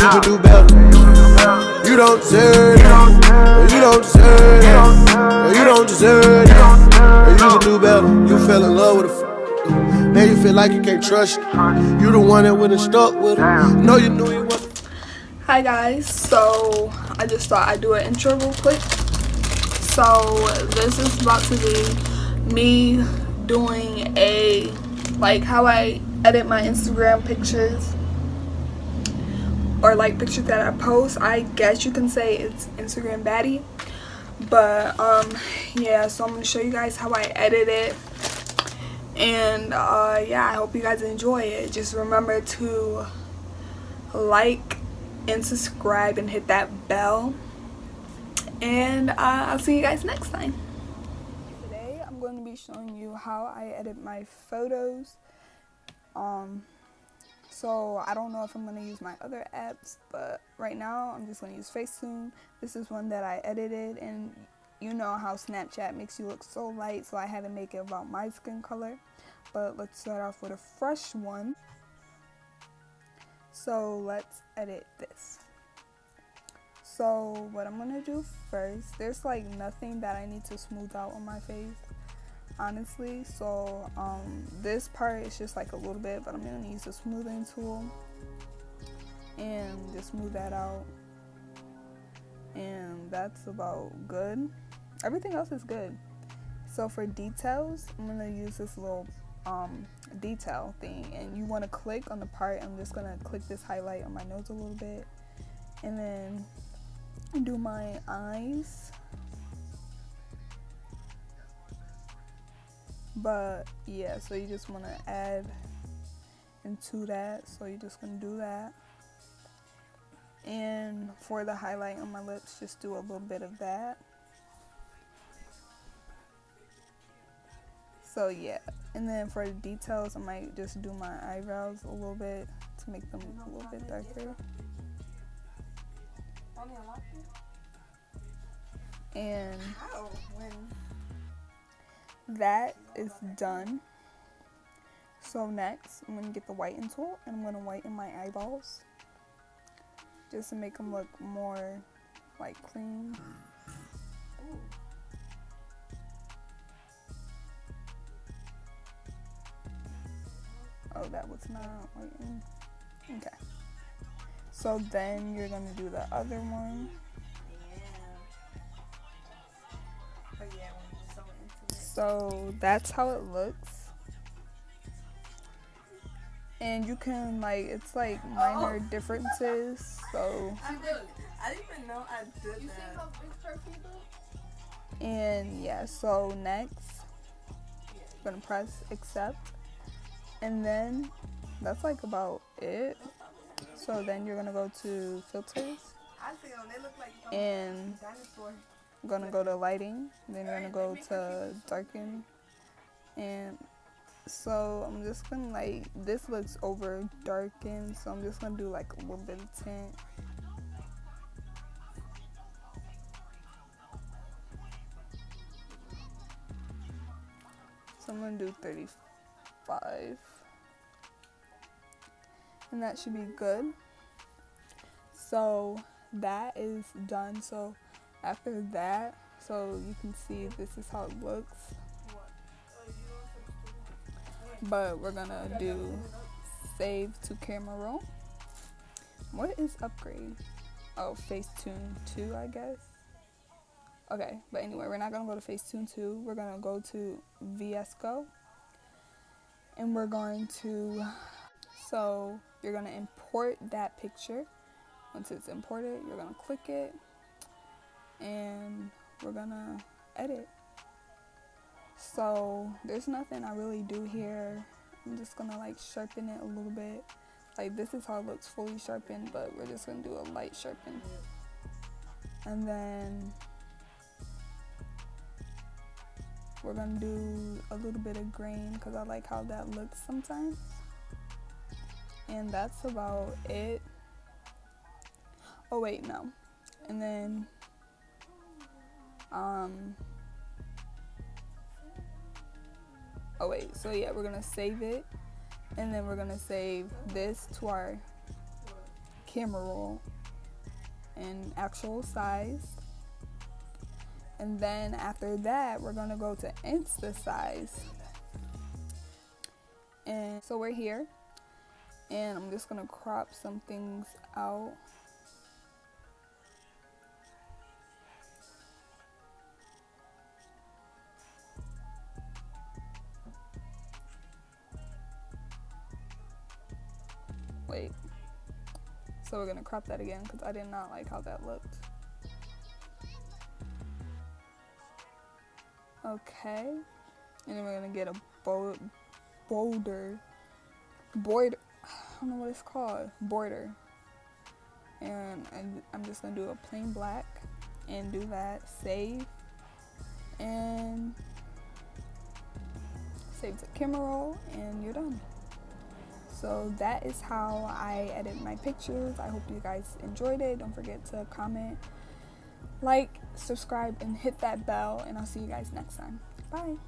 you can do better. You don't deserve it. You don't deserve it. You don't deserve it. You can do better. You fell in love with a now you feel like you can't trust it. You the one that wouldn't stuck with her. No, you knew you wasn't. Hi guys, so I just thought I'd do an intro real quick. So this is about to be me doing a like how I edit my Instagram pictures or like pictures that I post. I guess you can say it's Instagram baddie, but yeah, so I'm gonna show you guys how I edit it, and yeah, I hope you guys enjoy it. Just remember to like and subscribe and hit that bell, and I'll see you guys next time. Today I'm going to be showing you how I edit my photos. So I don't know if I'm going to use my other apps, but right now I'm just going to use Facetune. This is one that I edited, and you know how Snapchat makes you look so light, so I had to make it about my skin color. But let's start off with a fresh one. So let's edit this. So what I'm gonna do first, there's like nothing that I need to smooth out on my face, honestly. So this part is just like a little bit, but I'm gonna use the smoothing tool and just smooth that out. And that's about good. Everything else is good. So for details, I'm gonna use this little detail thing, and you want to click on the part. I'm just gonna click this highlight on my nose a little bit, and then do my eyes. But yeah, so you just want to add into that, so you're just gonna do that. And for the highlight on my lips, just do a little bit of that. So yeah, and then for the details, I might just do my eyebrows a little bit to make them a little bit darker. And that is done. So next, I'm gonna get the whiten tool, and I'm gonna whiten my eyeballs just to make them look more like clean. Oh, that was not whiten. Okay. So then you're gonna do the other one. So that's how it looks. And you can like, it's like minor differences. So I didn't even know I did that. And yeah, so next I'm gonna press accept, and then that's like about it. So then you're gonna go to filters, and I'm gonna go to lighting, then you're gonna go to darken. And so I'm just gonna like, this looks over darkened, so I'm just gonna do like a little bit of tint. So I'm gonna do 35, and that should be good. So that is done. So after that, so you can see this is how it looks. But we're gonna do save to camera roll. What is upgrade? Oh, Facetune 2, I guess. Okay, but anyway, we're not gonna go to Facetune 2. We're gonna go to VS Go, and we're going to, so you're gonna import that picture. Once it's imported, you're gonna click it, and we're gonna edit. So there's nothing I really do here. I'm just gonna like sharpen it a little bit. Like this is how it looks fully sharpened, but we're just gonna do a light sharpen. And then we're gonna do a little bit of grain because I like how that looks sometimes. And that's about it. Oh wait, no. And then oh wait, so yeah, we're gonna save it, and then we're gonna save this to our camera roll in actual size. And then after that, we're gonna go to Insta size. And so we're here, and I'm just gonna crop some things out. Wait, so we're gonna crop that again because I did not like how that looked. Okay, and then we're gonna get a border, I don't know what it's called, border. And I'm just gonna do a plain black and do that, save, and save the camera roll, and you're done. So that is how I edit my pictures. I hope you guys enjoyed it. Don't forget to comment, like, subscribe, and hit that bell, and I'll see you guys next time. Bye.